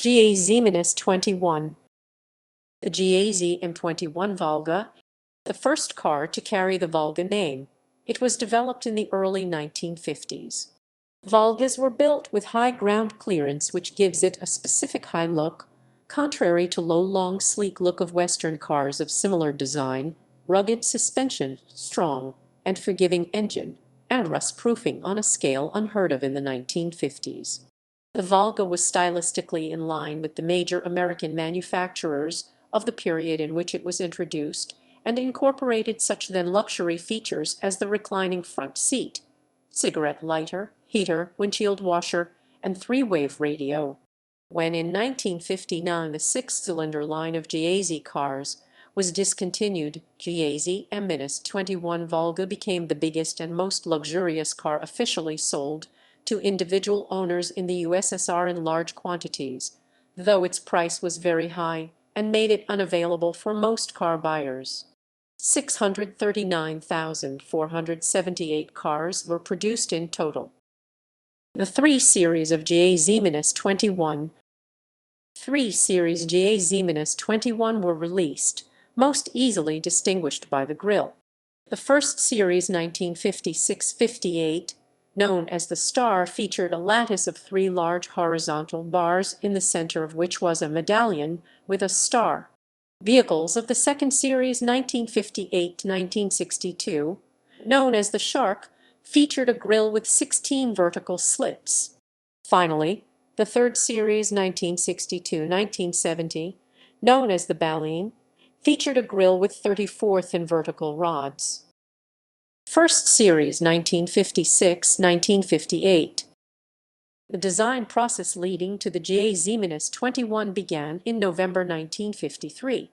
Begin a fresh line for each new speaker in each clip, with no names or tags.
GAZ M-21. The GAZ M21 Volga, the first car to carry the Volga name. It was developed in the early 1950s. Volgas were built with high ground clearance, which gives it a specific high look, contrary to low, long, sleek look of Western cars of similar design, rugged suspension, strong and forgiving engine, and rust-proofing on a scale unheard of in the 1950s. The Volga was stylistically in line with the major American manufacturers of the period in which it was introduced, and incorporated such then luxury features as the reclining front seat, cigarette lighter, heater, windshield washer, and three-wave radio. When in 1959 the six-cylinder line of GAZ cars was discontinued, GAZ M-21 Volga became the biggest and most luxurious car officially sold to individual owners in the USSR in large quantities, though its price was very high and made it unavailable for most car buyers. 639,478 cars were produced in total. The 3 series of GAZ M-21. 3 series GAZ M-21 were released, most easily distinguished by the grille. The first series 1956-58, known as the Star, featured a lattice of 3 large horizontal bars in the center of which was a medallion with a star. Vehicles of the second series 1958-1962, known as the Shark, featured a grille with 16 vertical slits. Finally, the third series 1962-1970, known as the Baleine, featured a grille with 34 thin vertical rods. First series 1956-1958. The design process leading to the GAZ M-21 began in November 1953.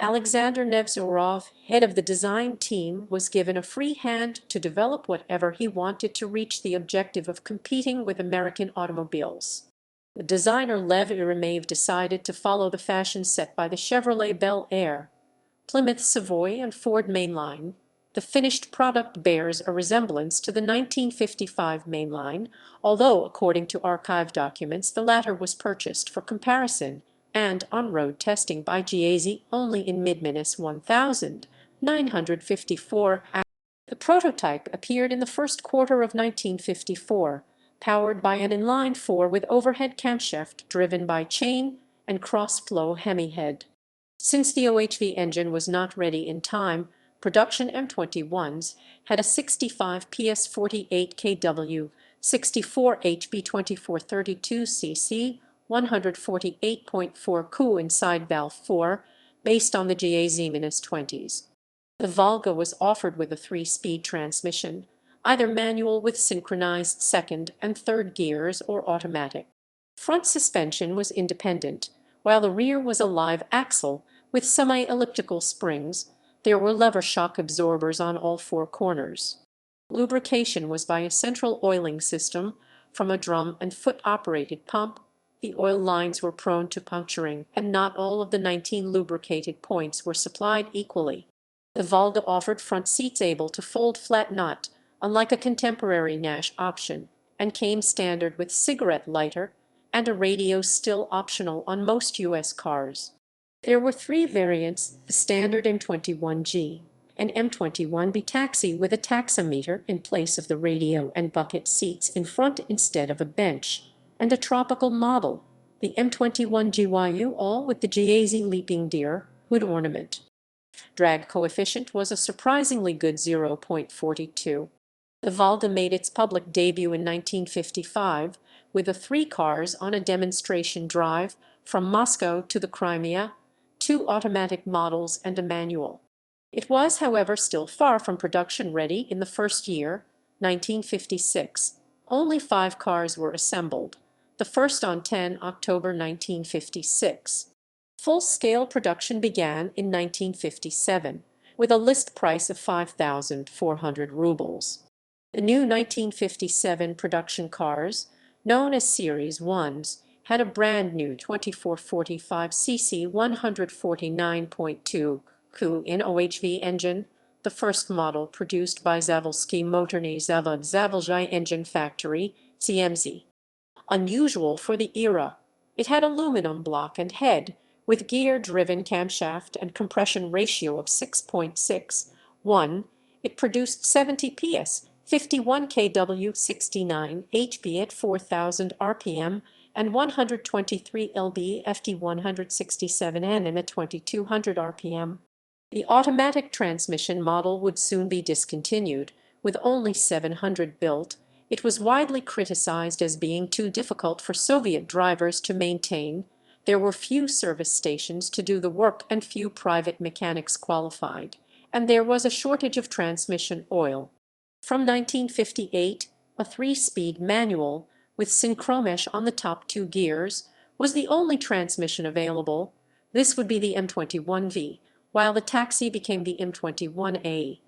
Alexander Nevzorov, head of the design team, was given a free hand to develop whatever he wanted to reach the objective of competing with American automobiles. The designer Lev Irimeyev decided to follow the fashion set by the Chevrolet Bel Air, Plymouth Savoy, and Ford Mainline. The finished product bears a resemblance to the 1955 Mainline, although according to archive documents the latter was purchased for comparison and on-road testing by GAZ only in mid-1954. The prototype appeared in the first quarter of 1954, powered by an inline 4 with overhead camshaft driven by chain and cross-flow Hemi head. Since the OHV engine was not ready in time, production M21s had a 65 PS 48 kW, 64 HP 2432 cc, 148.4 cu inside valve 4, based on the GAZ M-20s. The Volga was offered with a 3-speed transmission, either manual with synchronized second and third gears or automatic. Front suspension was independent, while the rear was a live axle with semi-elliptical springs. There were lever shock absorbers on all 4 corners. Lubrication was by a central oiling system from a drum and foot-operated pump. The oil lines were prone to puncturing, and not all of the 19 lubricated points were supplied equally. The Volga offered front seats able to fold flat not, unlike a contemporary Nash option, and came standard with cigarette lighter and a radio, still optional on most U.S. cars. There were 3 variants: the standard M21G, an M21B taxi with a taximeter in place of the radio and bucket seats in front instead of a bench, and a tropical model, the M21GYU, all with the GAZ leaping deer hood ornament. Drag coefficient was a surprisingly good 0.42. The Volga made its public debut in 1955 with the 3 cars on a demonstration drive from Moscow to the Crimea, 2 automatic models and a manual. It was, however, still far from production ready in the first year, 1956. Only 5 cars were assembled, the first on 10 October 1956. Full-scale production began in 1957, with a list price of 5,400 rubles. The new 1957 production cars, known as Series 1s, had a brand new 2445 cc 149.2 cu in OHV engine, the first model produced by Zavolsky Motorny Zavod Zavolzhai Engine Factory, CMZ. Unusual for the era, It had aluminum block and head, with gear-driven camshaft and compression ratio of 6.61. It produced 70 PS, 51 kW, 69 HP at 4,000 RPM, and 123 lb-ft 167 Nm at 2,200 RPM. The automatic transmission model would soon be discontinued, with only 700 built. It was widely criticized as being too difficult for Soviet drivers to maintain. There were few service stations to do the work and few private mechanics qualified, and there was a shortage of transmission oil. From 1958, a three-speed manual with synchromesh on the top two gears was the only transmission available. This would be the M21V, while the taxi became the M21A.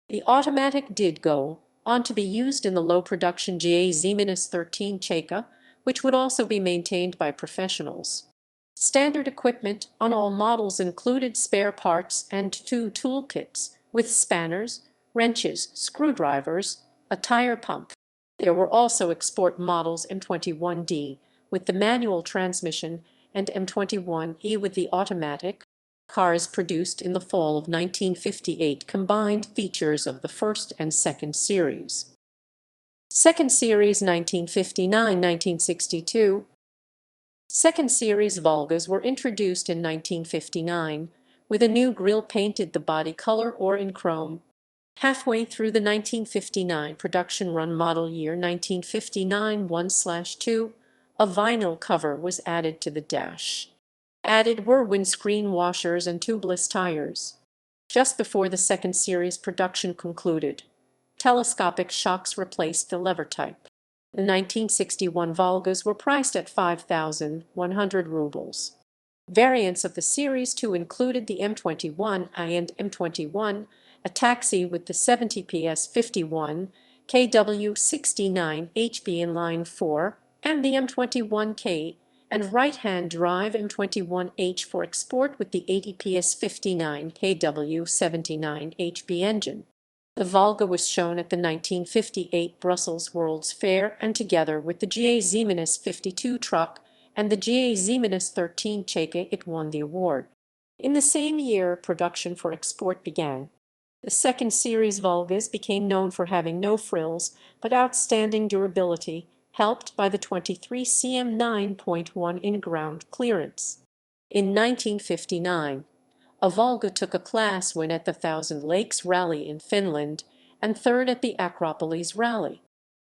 The automatic did go on to be used in the low-production GAZ M-13 Volga, which would also be maintained by professionals. Standard equipment on all models included spare parts and two toolkits, with spanners, wrenches, screwdrivers, a tire pump. There were also export models M21D with the manual transmission and M21E with the automatic. Cars produced in the fall of 1958 combined features of the first and second series. Second series 1959-1962. Second series Volgas were introduced in 1959, with a new grille painted the body color or in chrome. Halfway through the 1959 production run model year 1959 1/2, a vinyl cover was added to the dash. Added were windscreen washers and tubeless tires. Just before the second series production concluded, telescopic shocks replaced the lever type. The 1961 Volgas were priced at 5,100 rubles. Variants of the Series 2 included the M21I and M21, a taxi with the 70 PS 51 kW 69 HP inline 4, and the M21K, and right-hand drive M21H for export with the 80 PS 59 kW 79 HP engine. The Volga was shown at the 1958 Brussels World's Fair, and together with the GAZ M-52 truck and the GAZ M-13 Volga it won the award. In the same year, production for export began. The second series Volgas became known for having no frills but outstanding durability, helped by the 23 cm 9.1 in ground clearance. In 1959, a Volga took a class win at the Thousand Lakes Rally in Finland and third at the Acropolis Rally.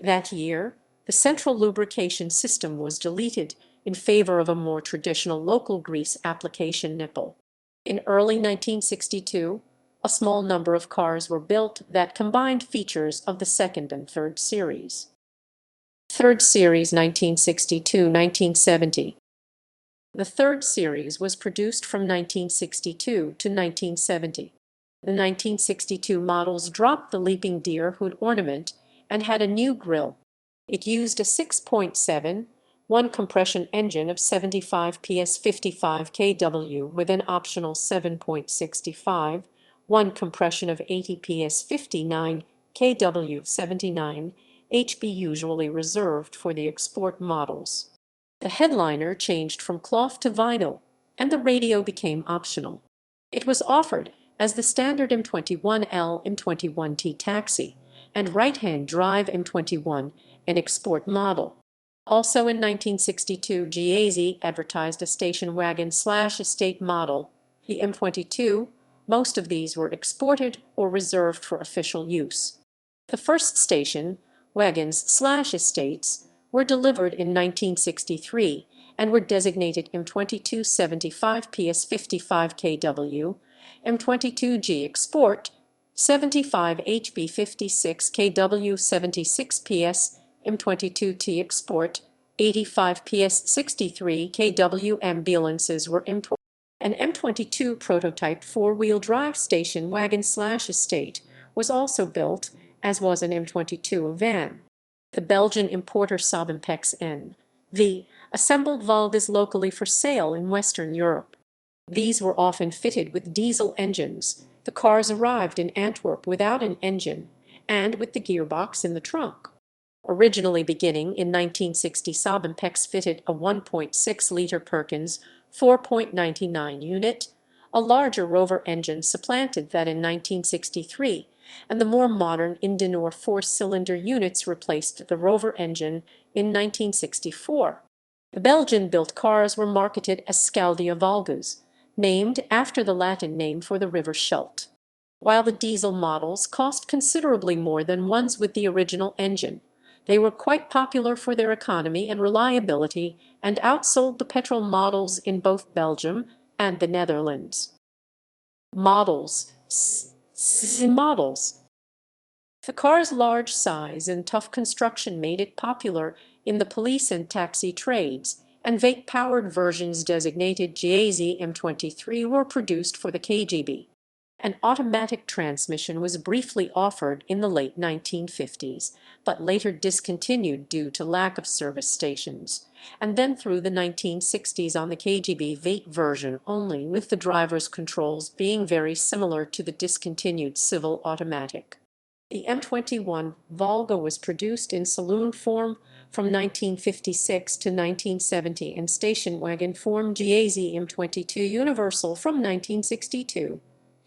That year, the central lubrication system was deleted in favor of a more traditional local grease application nipple. In early 1962, a small number of cars were built that combined features of the second and third series. Third series 1962-1970. The third series was produced from 1962 to 1970. The 1962 models dropped the leaping deer hood ornament and had a new grille. It used a 6.71 compression engine of 75 PS 55 kW with an optional 7.65 compression of 80 PS 59 kW 79 HP, usually reserved for the export models. The headliner changed from cloth to vinyl, and the radio became optional. It was offered as the standard M21L M21T taxi and right-hand drive M21, an export model. Also in 1962, GAZ advertised a station wagon/estate model, the M22. Most of these were exported or reserved for official use. The first station wagons/estates were delivered in 1963 and were designated M22 75 PS 55 kW, M22G Export, 75 HB 56 kW 76 PS, M22T Export, 85 PS 63 kW. Ambulances were imported. An M22 prototype four-wheel drive station wagon/estate was also built, as was an M22 van. The Belgian importer Sobimpex N.V. assembled Volgas locally for sale in Western Europe. These were often fitted with diesel engines. The cars arrived in Antwerp without an engine and with the gearbox in the trunk. Originally beginning in 1960, Saab Impex fitted a 1.6-liter Perkins 4.99 unit. A larger Rover engine supplanted that in 1963, and the more modern Indinor four-cylinder units replaced the Rover engine in 1964. The Belgian-built cars were marketed as Scaldia Volgas, named after the Latin name for the river Scheldt. While the diesel models cost considerably more than ones with the original engine, they were quite popular for their economy and reliability and outsold the petrol models in both Belgium and the Netherlands. Models. Models. The car's large size and tough construction made it popular in the police and taxi trades, and V8-powered versions designated GAZ M23 were produced for the KGB. An automatic transmission was briefly offered in the late 1950s, but later discontinued due to lack of service stations, and then through the 1960s on the KGB V8 version only, with the driver's controls being very similar to the discontinued civil automatic. The M21 Volga was produced in saloon form from 1956 to 1970 and station wagon form GAZ M22 Universal from 1962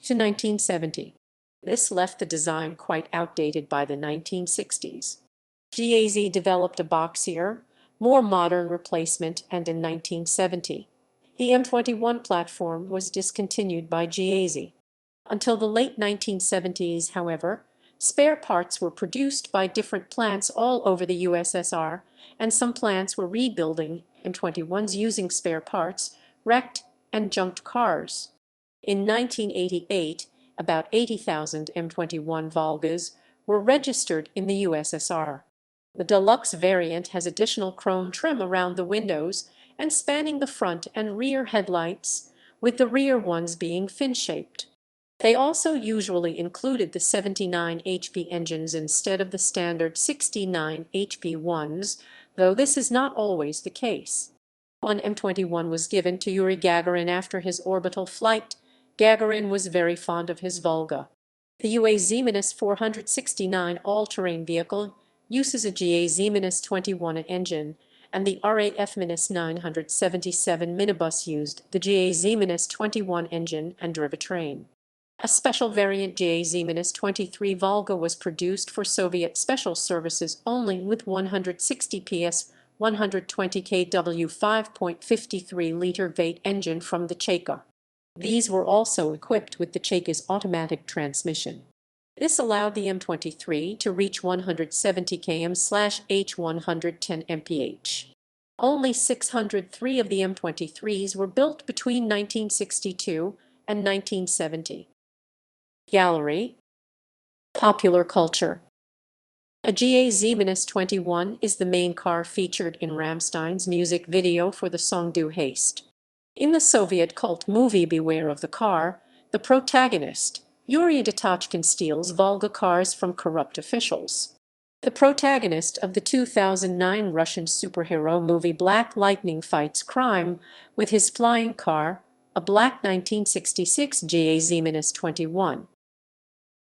to 1970. This left the design quite outdated by the 1960s. GAZ developed a boxier, more modern replacement, and in 1970, the M21 platform was discontinued by GAZ. Until the late 1970s, however, spare parts were produced by different plants all over the USSR, and some plants were rebuilding M21s using spare parts, wrecked and junked cars. In 1988, about 80,000 M21 Volgas were registered in the USSR. The deluxe variant has additional chrome trim around the windows and spanning the front and rear headlights, with the rear ones being fin-shaped. They also usually included the 79 HP engines instead of the standard 69 HP ones, though this is not always the case. One M21 was given to Yuri Gagarin after his orbital flight. Gagarin was very fond of his Volga. The UAZ-469 all-terrain vehicle uses a GAZ M-21 engine, and the RAF-977 minibus used the GAZ M-21 engine and drivetrain. A special variant GAZ M-23 Volga was produced for Soviet special services only with 160 PS, 120 kW 5.53-liter V8 engine from the Cheka. These were also equipped with the Cheka's automatic transmission. This allowed the M23 to reach 170 km/h 110 mph. Only 603 of the M23s were built between 1962 and 1970. Gallery. Popular culture. A GAZ M-21 is the main car featured in Rammstein's music video for the song Du Hast. In the Soviet cult movie Beware of the Car, the protagonist, Yuri Datochkin, steals Volga cars from corrupt officials. The protagonist of the 2009 Russian superhero movie Black Lightning fights crime with his flying car, a black 1966 GAZ M-21.